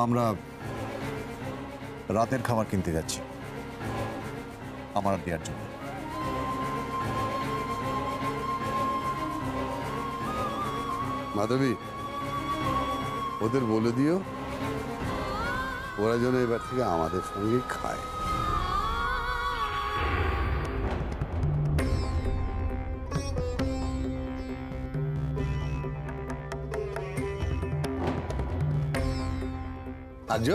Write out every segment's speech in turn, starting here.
আমরা রাতের খাবার কিনতে যাচ্ছি আমার আর দেওয়ার জন্য। মাধবী, ওদের বলে দিও ওরা যেন এবার থেকে আমাদের সঙ্গে খায়। আর্য,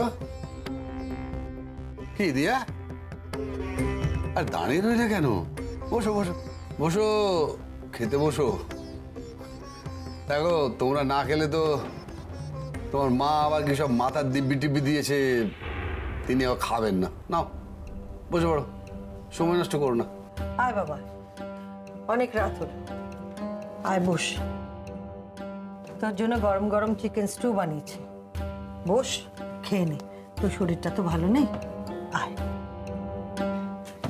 কি দিয়া? আর দাঁড়িয়ে রইলে কেন? বসো বসো বসো, খেতে বসো। দেখো, তোমরা না খেলে তো তোমার মা আবার কি সব মাথার দিব্যি টিব্বি দিয়েছে, তিনি আবার খাবেন না। নাও বসে পড়ো, সময় নষ্ট করো না। আয় বাবা, অনেক রাত হলো, আয় বস। তোর জন্য গরম গরম চিকেন স্টু বানিয়েছি, বস খেয়ে নে। তোর শরীরটা তো ভালো নেই, আয়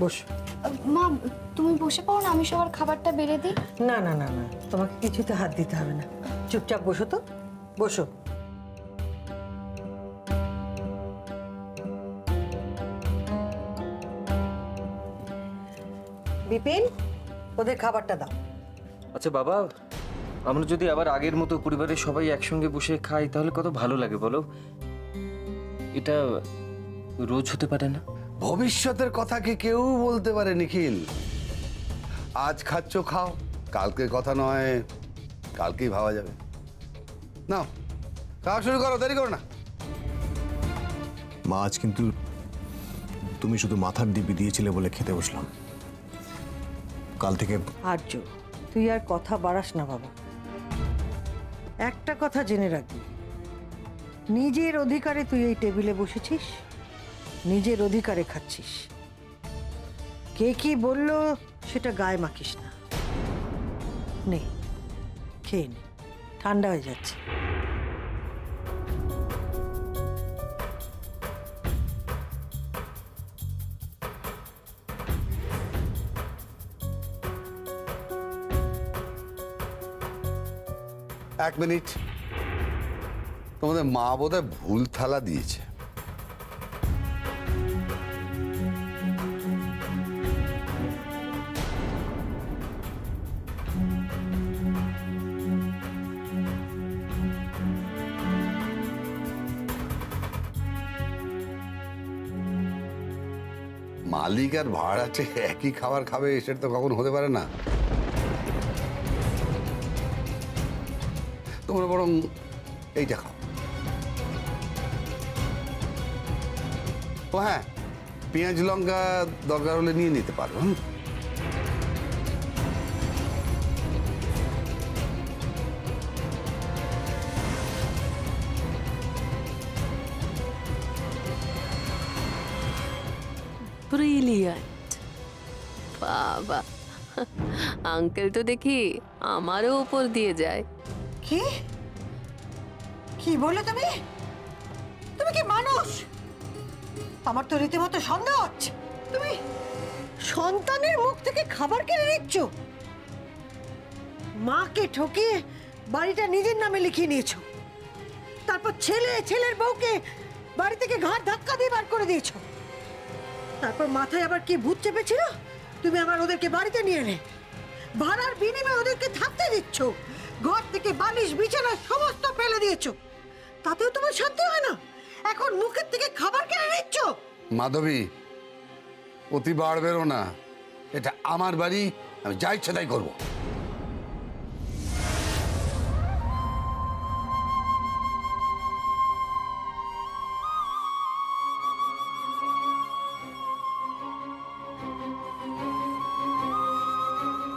বস। মা, তুমি বসে পড়ো না, আমি সবার খাবারটা বেড়ে দিই। না না না না, তোমাকে কিছুতে হাত দিতে হবে না, চুপচাপ বসো তো, বসো। বিপিন, ওদের খাবারটা দাও। আচ্ছা বাবা, আমরা যদি আবার আগের মতো পরিবারের সবাই একসঙ্গে বসে খাই তাহলে কত ভালো লাগে বলো। এটা রোজ হতে পারে না। ভবিষ্যতের কথা কি কেউ বলতে পারে নিখিল? আজ খাচ্ছ খাও, কালকের কথা নয়, কালকেই ভাবা যাবে। নাও খাওয়া শুরু করো, দেরি করো না। মা, আজ কিন্তু তুমি শুধু মাথার দিব্যি দিয়েছিলে বলে খেতে বসলাম, কাল থেকে। আর্য, তুই আর কথা বাড়াস না বাবা। একটা কথা জেনে রাখবি, নিজের অধিকারে তুই এই টেবিলে বসেছিস, নিজের অধিকারে খাচ্ছিস। কে কি বললো সেটা গায়ে মাখিস না। নে খেয়ে নে, ঠান্ডা হয়ে যাচ্ছে। এক মিনিট, তোমাদের মা বোধহয় ভুল থালা দিয়েছে। মালিক আর ভাড়াটে একই খাবার খাবে, সেটা তো কখনো হতে পারে না। তোমরা বরং এইটা খাও। ও হ্যাঁ, পেঁয়াজ লঙ্কা দরকার হলে নিয়ে নিতে পারো। ব্রিলিয়ান্ট বাবা, আঙ্কেল তো দেখি আমারও উপর দিয়ে যায়। কি কি বলে তুমি? তুমি কি মানুষ? আমার তো রীতিমতো সন্দেহ হচ্ছে। তুমি সন্তানের মুখ থেকে খাবার কেড়ে নিচ্ছ, মাকে ঠকিয়ে বাড়িটা নিজের নামে লিখিয়ে নিয়েছো, তারপর ছেলের বউকে বাড়ি থেকে ঘাট ধাক্কা দিয়ে বার করে দিয়েছো। তারপর মাথায় আবার কি ভূত চেপেছিল, তুমি আবার ওদেরকে বাড়িতে নিয়ে এলে, ভাড়ার বিনিময়ে ওদেরকে থাকতে দিচ্ছ, ঘর থেকে বালিশ বিছানা সমস্ত ফেলে দিয়েছো, তাতেও তোমার শান্তি হয় না? এখন মুখের থেকে খাবার কেড়ে নিচ্ছ। মাধবী, অতি বাড়বেরও না, এটা আমার বাড়ি, আমি যা ইচ্ছা তাই করবো।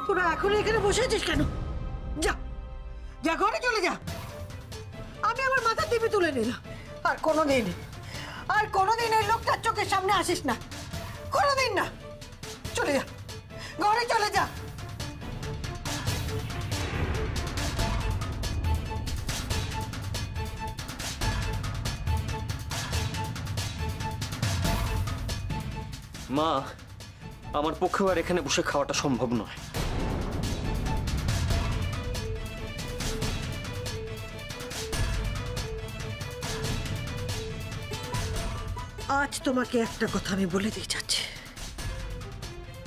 তোরা এখনো এখানে বসে আছিস কেন? যা যা, ঘরে চলে যা। আমি আমার মাথা টিপে তুলে নিলাম। আর কোনোদিন এই লোকটার চোখের সামনে আসিস না, কোনোদিন না। চলে যা, ঘরে চলে যা। মা, আমার পক্ষেও আর এখানে বসে খাওয়াটা সম্ভব নয়। আজ তোমাকে একটা কথা আমি বলে দিয়ে যাচ্ছি।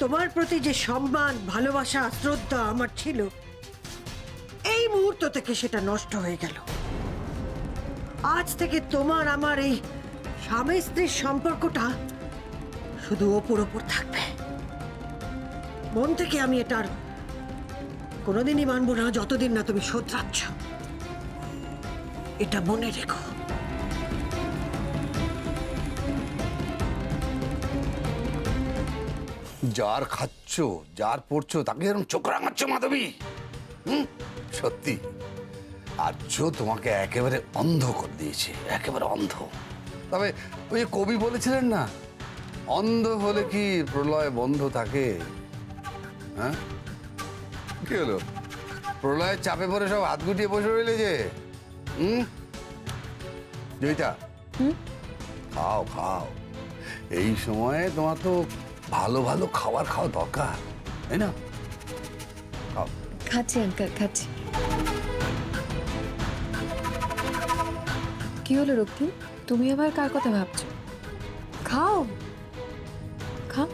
তোমার প্রতি যে সম্মান, ভালোবাসা, শ্রদ্ধা আমার ছিল, এই মুহূর্ত থেকে সেটা নষ্ট হয়ে গেল। আজ থেকে তোমার আমার এই স্বামী স্ত্রীর সম্পর্কটা শুধু ওপর ওপর থাকবে। মন থেকে আমি এটার কোনোদিনই মানবো না, যতদিন না তুমি শোধরাচ্ছ। এটা মনে রেখো। যার খাচ্ছ, যার পড়ছো, তাকে এরকম চোখ রাঙাচ্ছ মাধবী। সত্যি আর্য তোমাকে একেবারে অন্ধ করে দিয়েছে, একেবারে অন্ধ। তবে ওই যে কবি বলেছিলেন না, অন্ধ হলে কি প্রলয় বন্ধ থাকে? হ্যাঁ, কি হলো? প্রলয়ের চাপে পড়ে সব হাত গুটিয়ে বসে রইলে যে। জয়িতা, খাও খাও, এই সময়ে তোমার তো ভালো ভালো খাবার খাওয়া দরকার, তাই না? খাও। খাচ্ছি আঙ্কেল, খাচ্ছি। কি হলো রক্তিম, তুমি আবার কার কথা ভাবছো? খাও, খাও।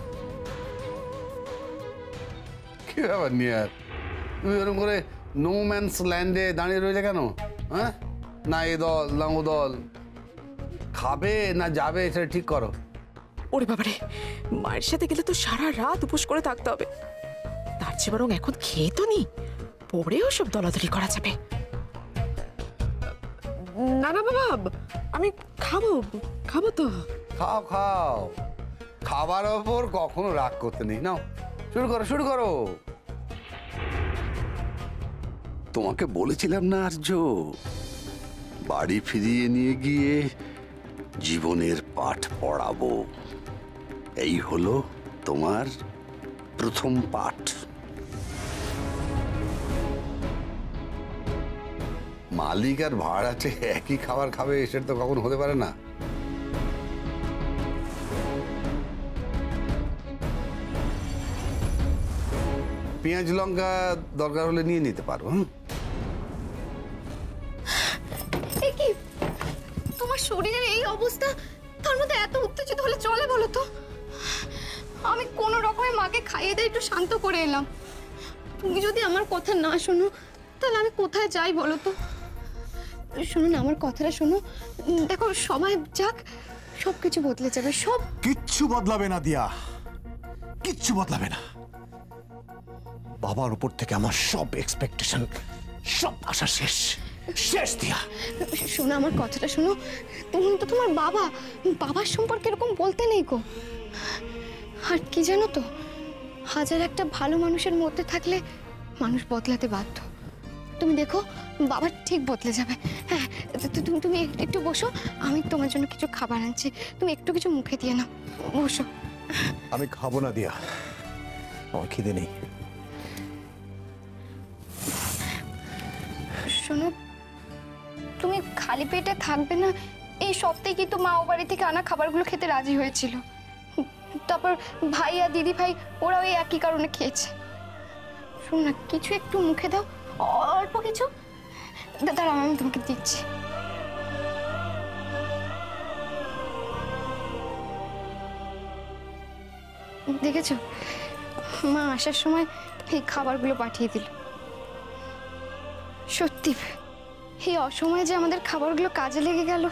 কি ব্যাপার নিয়ে আর তুমি ওরকম করে নো ম্যানস ল্যান্ডে দাঁড়িয়ে রয়েছে কেন? হ্যাঁ, না এ দল না ও দল, খাবে না যাবে সেটা ঠিক করো। ওরে বাবারে, মায়ের সাথে গেলে তো সারা রাত উপোস করে থাকতে হবে। তার চেয়ে বরং এখন খেয়ে তো নি, পরেও সব দলাদলি করা যাবে। না না বাবা, আমি খাবো, খাবো তো। খাও খাও, খাবার ওপর কখনো রাগ করতে নেই। নাও শুরু করো, শুরু করো। তোমাকে বলেছিলাম না আর্য, বাড়ি ফিরিয়ে নিয়ে গিয়ে জীবনের পাঠ পড়াবো। এই হলো তোমার প্রথম পাঠ। মালিক আর ভাড়াটে একই খাবার খাবে, সেটা তো কখনো হতে পারে না। পেঁয়াজ লঙ্কা দরকার হলে নিয়ে নিতে পারো। কি তোমার শরীরের এই অবস্থা, তার মধ্যে এত উত্তেজিত হলে চলে বলো তো? আমি কোনো রকমে মাকে খাইয়ে দিয়ে একটু শান্ত করে এলাম। তুমি যদি আমার কথা না শোনো, তাহলে আমি কোথায় যাই বলো তো? শোনো না, আমার কথাটা শোনো। দেখো, সবাই যাক, সব কিছু বদলে যাবে। সব কিচ্ছু বদলাবে না দিয়া, কিচ্ছু বদলাবে না। বাবার উপর থেকে আমার সব এক্সপেকটেশন, সব আশা শেষ, শেষ দিয়া। শোনো, আমার কথাটা শোনো। তুমি তো তোমার বাবা, বাবার সম্পর্কে এরকম বলতে নেই গো। আর কি জানো তো, হাজার একটা ভালো মানুষের মধ্যে থাকলে মানুষ বদলাতে বাধ্য। তুমি দেখো, বাবা ঠিক বদলে যাবে। হ্যাঁ, তুমি একটু বসো, আমি তোমার জন্য কিছু খাবার আনছি। তুমি একটু কিছু মুখে দিয়ে নাও, বসো। আমি খাবো না দিয়া, আমার খিদে নেই। শোনো, তুমি খালি পেটে থাকবে না, এই সপ্তাহে কিন্তু মা ও বাড়ি থেকে আনা খাবারগুলো খেতে রাজি হয়েছিল। তারপর ভাই আর দিদি ভাই ওরাও এই একই কারণে খেয়েছে। শোন না, কিছু একটু মুখে দাও, অল্প কিছু। দাঁড়াও, আমি তোমাকে দিচ্ছি। দেখেছো, মা আসার সময় এই খাবারগুলো পাঠিয়ে দিল। সত্যি, এই অসময়ে যে আমাদের খাবারগুলো কাজে লেগে গেল।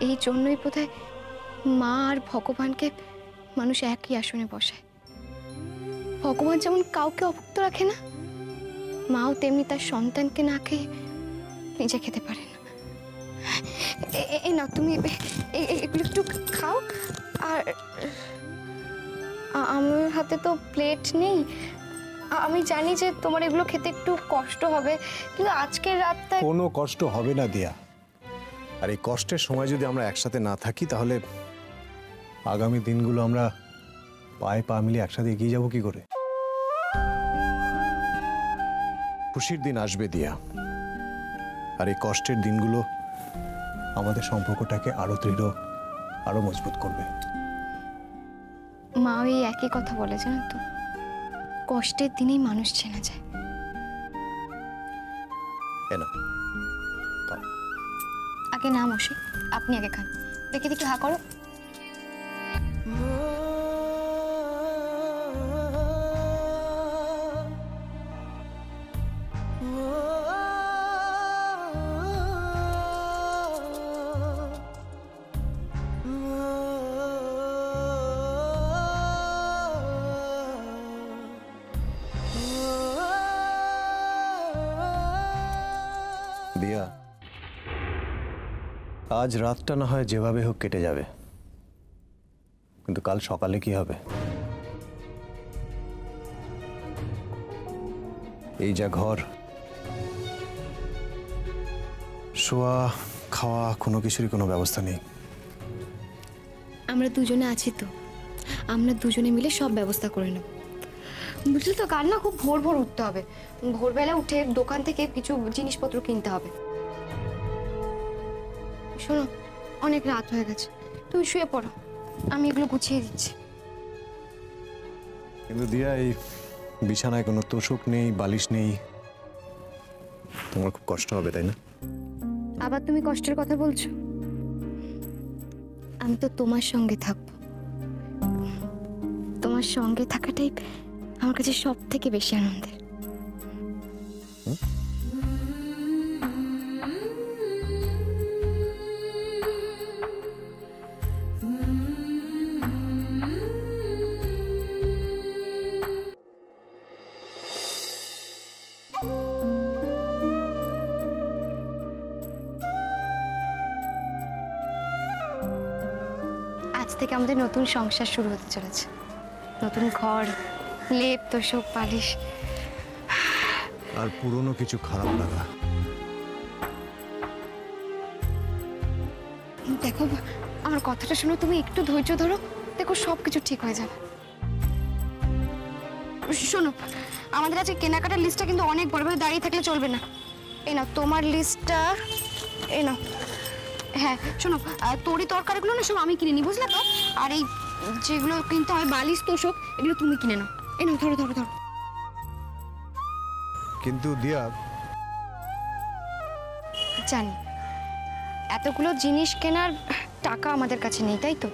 এই জন্যই বোধহয় মা আর ভগবানকে মানুষ একই আসনে বসায়। ভগবান যেমন কাউকে অভুক্ত রাখে না, মাও তেমনি তার সন্তানকে না খেয়ে নিজে খেতে পারে না। এই না, তুমি এগুলো একটু খাও। আর আমার হাতে তো প্লেট নেই। আমি জানি যে তোমার এগুলো খেতে একটু কষ্ট হবে, কিন্তু আজকের রাতটা কোনো কষ্ট হবে না দিয়া। আর এই কষ্টের সময় যদি আমরা একসাথে না থাকি, তাহলে আগামী দিনগুলো আমরা পায়ে পা মিলিয়ে একসাথে এগিয়ে যাব কি করে? খুশির দিন আসবে দিয়া, আর এই কষ্টের দিনগুলো আমাদের সম্পর্কটাকে আরো দৃঢ়, আরো মজবুত করবে। মা ওই একই কথা বলে, জানো তো, কষ্টের দিনেই মানুষ চেনা যায়। এ না, আগে না মশাই, আপনি আগে খান। দেখি দেখি হা করো। দিয়া, আজ রাতটা না হয় যেভাবে হোক কেটে যাবে, কিন্তু কাল সকালে কি হবে? এই যা ঘর, শোয়া খাওয়া কোনো কিছুরই কোনো ব্যবস্থা নেই। আমরা দুজনে আছি তো, আমরা দুজনে মিলে সব ব্যবস্থা করে নেব। বুঝলি তো, কাল না খুব ভোর ভোর উঠতে হবে। ভোরবেলা উঠে দোকান থেকে কিছু জিনিসপত্র কিনতে হবে। শোনো, অনেক রাত হয়ে গেছে, তুমি শুয়ে পড়ো, আমি এগুলো গুছিয়ে দিচ্ছি। কিন্তু দিয়া, এই বিছানায় কোনো তোষক নেই, বালিশ নেই, তোমার খুব কষ্ট হবে, তাই না? আবার তুমি কষ্টের কথা বলছো? আমি তো তোমার সঙ্গে থাকবো, তোমার সঙ্গে থাকাটাই আমার কাছে সব থেকে বেশি আনন্দের। আজ থেকে আমাদের নতুন সংসার শুরু হতে চলেছে। নতুন ঘর, লেপ, তোষক, পালিশ, আর পুরনো কিছু খারাপ লাগা। দেখো, আমার কথাটা শুনো, তুমি একটু ধৈর্য ধরো, দেখো সব কিছু ঠিক হয়ে যাবে। শোনো, আমাদের আজকে কেনাকাটার লিস্টটা কিন্তু অনেক বড়, বড় দাঁড়িয়ে থাকলে চলবে না। এই নাও তোমার লিস্টটা, এই নাও। হ্যাঁ শোনো, তরি তরকারিগুলো না সব আমি কিনে নিই, বুঝলে তো? আর এই যেগুলো কিনতে হয়, বালিশ, তোষক, এগুলো তুমি কিনে নাও। এই নাও, ধরো ধরো ধরো। কিন্তু দিয়া, জানি এতগুলো জিনিস কেনার টাকা আমাদের কাছে নেই, তাই তো?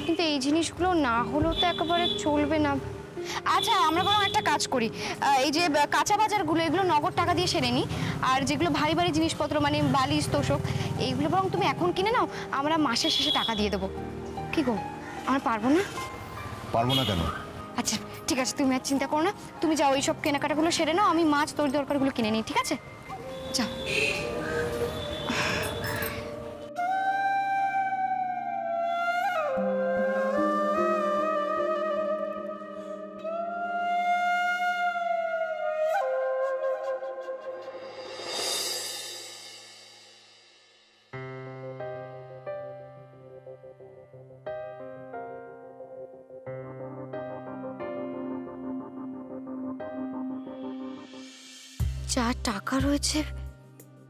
কিন্তু এই জিনিসগুলো না হলেও তো একেবারে চলবে না। আচ্ছা, আমরা বরং একটা কাজ করি, এই যে কাঁচা বাজারগুলো, এগুলো নগদ টাকা দিয়ে সেরে নিই। আর যেগুলো ভারী ভারী জিনিসপত্র, মানে বালিশ, তোষক, এইগুলো বরং তুমি এখন কিনে নাও, আমরা মাসের শেষে টাকা দিয়ে দেবো। কি গো, আমরা পারবো না? পারবো না কেন? আচ্ছা ঠিক আছে, তুমি আর চিন্তা করো না, তুমি যাও এইসব কেনাকাটাগুলো সেরে নাও, আমি মাছ, তরি তরকারিগুলো কিনে নিই, ঠিক আছে? যাও। যা টাকা রয়েছে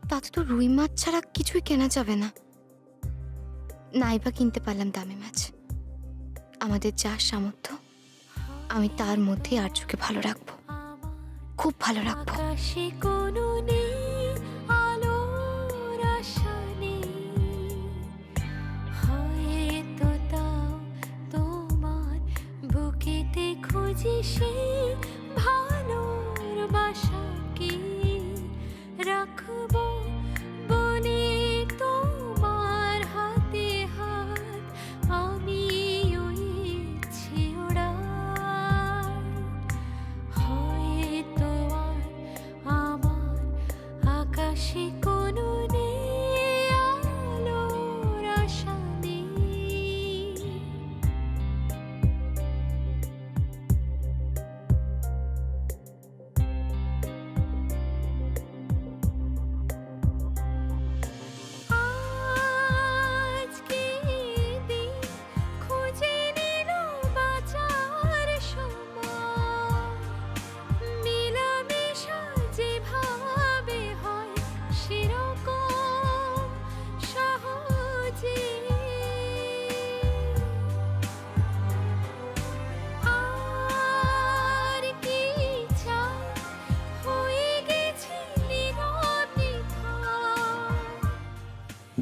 তাতে তো রুই মাছ ছাড়া কিছুই কেনা যাবে না। নাইবা কিনতে পারলাম দামি মাছ। আমাদের যা সামর্থ্য, আমি তার মধ্যে আর চোখে ভালো রাখবো, খুব ভালো রাখবো। খুঁজি সে ভালোর বাসা কি রাখবো বলে তোমার হাতে হাত আমি ইচ্ছে ওড়াই। হয়তো আর আমার আকাশে কোনো নেই আলোর আশা নেই।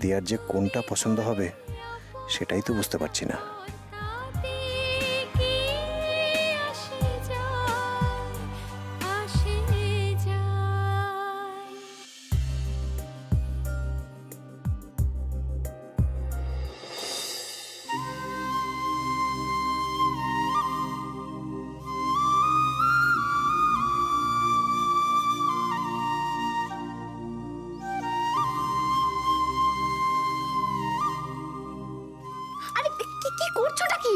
দিয়ার যে কোনটা পছন্দ হবে সেটাই তো বুঝতে পারছি না। আরে কি করছোটা কি?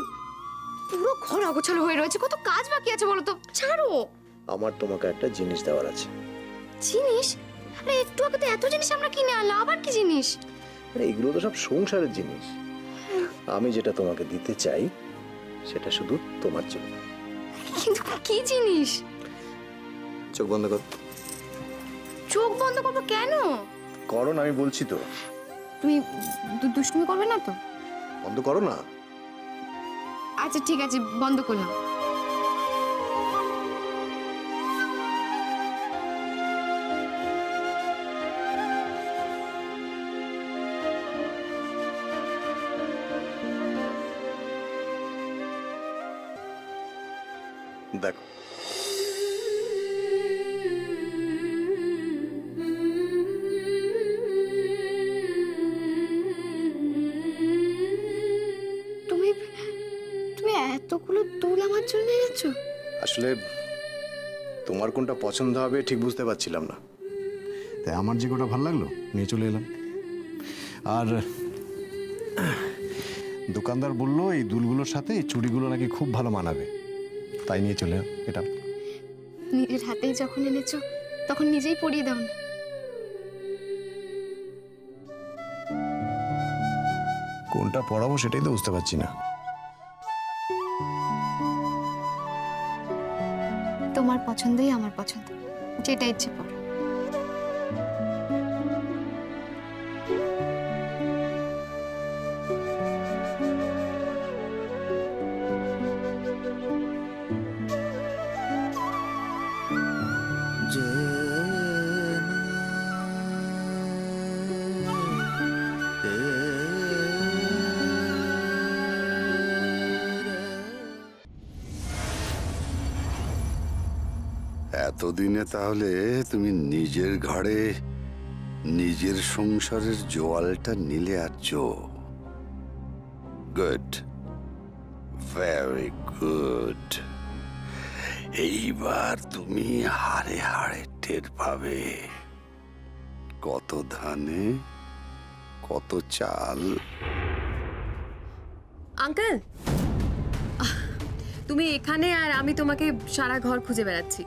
পুরো ঘর অগোছালো হয়ে রয়েছে, কত কাজ বাকি আছে বলো তো। ছাড়ো। আমার তোমাকে একটা জিনিস দেওয়ার আছে। জিনিস? আরে একটু আগে তো এত জিনিস আমরা কিনে আনলাম, আবার কি জিনিস? আরে এগুলো তো সব সংসারের জিনিস। আমি যেটা তোমাকে দিতে চাই সেটা শুধু তোমার জন্য। কিন্তু কি জিনিস? চোখ বন্ধ কর। চোখ বন্ধ করবো কেন? করো না, আমি বলছি তো। তুমি দুষ্টুমি করবে না তো? বন্ধ করো না। আচ্ছা ঠিক আছে, বন্ধ করলাম। দেখো, তুমি তুমি এতগুলো দুল আমার জন্য এনেছো? আসলে তোমার কোনটা পছন্দ হবে ঠিক বুঝতে পারছিলাম না, তাই আমার যে কোটা ভালো লাগলো নিয়ে চলে এলাম। আর দোকানদার বললো এই দুলগুলোর সাথে এই চুড়িগুলো নাকি খুব ভালো মানাবে, তাই নিয়ে চলে এলাম এটা। নিজের হাতেই যখন এনেছো তখন নিজেই পরিয়ে দাও না। কোনটা পরাবো সেটাই তো বুঝতে পারছি না। তোমার পছন্দই আমার পছন্দ, যেটা ইচ্ছে করো। এতদিনে তাহলে তুমি নিজের ঘাড়ে নিজের সংসারের জোয়ালটা নিলে আছ। Good, very good. এইবার তুমি হাড়ে হাড়ে টের পাবে কত ধানে কত চাল। আঙ্কেল, তুমি এখানে আর আমি তোমাকে সারা ঘর খুঁজে বেড়াচ্ছি।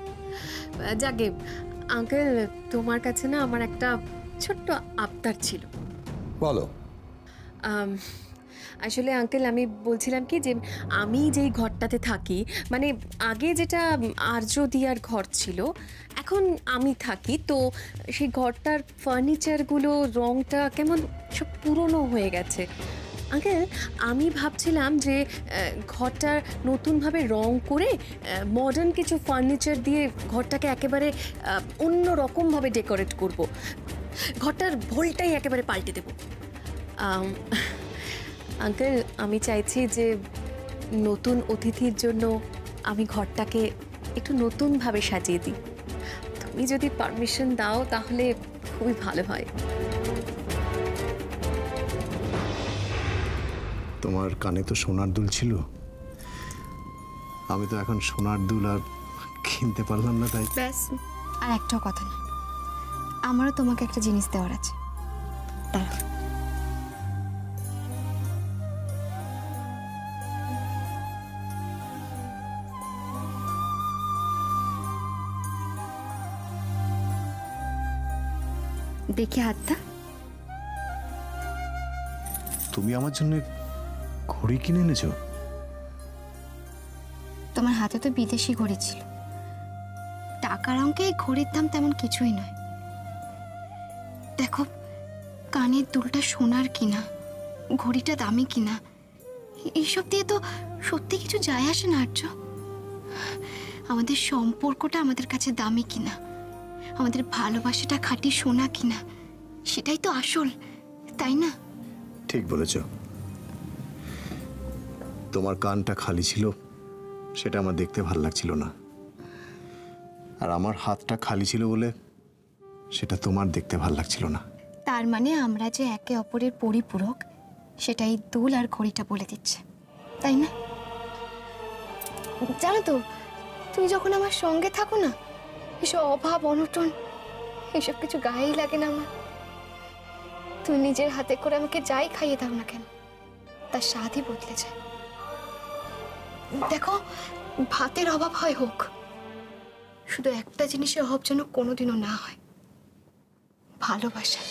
যাকে আঙ্কেল, তোমার কাছে না আমার একটা ছোট্ট আবদার ছিল। বলো। আসলে আঙ্কেল, আমি বলছিলাম কি যে আমি যেই ঘরটাতে থাকি, মানে আগে যেটা আর্য দিয়ার ঘর ছিল, এখন আমি থাকি, তো সেই ঘরটার ফার্নিচারগুলো রংটা কেমন সব পুরনো হয়ে গেছে। আঙ্কেল, আমি ভাবছিলাম যে ঘরটার নতুনভাবে রং করে মডার্ন কিছু ফার্নিচার দিয়ে ঘরটাকে একেবারে অন্য রকমভাবে ডেকোরেট করব। ঘরটার ভোলটাই একেবারে পাল্টে দেব। আঙ্কেল, আমি চাইছি যে নতুন অতিথির জন্য আমি ঘরটাকে একটু নতুনভাবে সাজিয়ে দিই। তুমি যদি পারমিশন দাও তাহলে খুবই ভালো হয়। তোমার কানে তো সোনার দুল ছিল, আমি তো এখন সোনার দুল আর কিনতে পারলাম না, তাই ব্যাস, আর একটাও কথা না। আমারও তোমাকে একটা জিনিস দেওয়ার আছে। দাঁড়াও। দেখি হাতটা। তুমি আমার জন্য ঘড়ি কিনে এনেছো? তোমার হাতে তো বিদেশি ঘড়ি ছিল, টাকার অঙ্কে এই ঘড়ির দাম তেমন কিছুই নয়। দেখো, কানের দুলটা সোনার কিনা, ঘড়িটা দামি কিনা, এইসব দিয়ে তো সত্যি কিছু যায় আসে না আর্য। আমাদের সম্পর্কটা আমাদের কাছে দামি কিনা, আমাদের ভালোবাসাটা খাঁটি সোনা কিনা, সেটাই তো আসল। তাই না? ঠিক বলেছ। তোমার কানটা খালি ছিল, সেটা আমার দেখতে ভালো লাগছিল না, আর আমার হাতটা খালি ছিল বলে সেটা তোমার দেখতে ভালো লাগছিল না। তার মানে আমরা যে একে অপরের পরিপূরক সেটাই দুল আর ঘড়িটা বলে দিচ্ছে, তাই না? জানো তো, তুমি যখন আমার সঙ্গে থাকো না, এসব অভাব অনটন এসব কিছু গায়েই লাগে না আমার। তুমি নিজের হাতে করে আমাকে যাই খাইয়ে দাও না কেন, তার স্বাদই বদলে যায়। দেখো, ভাতের অভাব হয় হোক, শুধু একটা জিনিসের অভাব যেন কোনোদিনও না হয়, ভালোবাসা।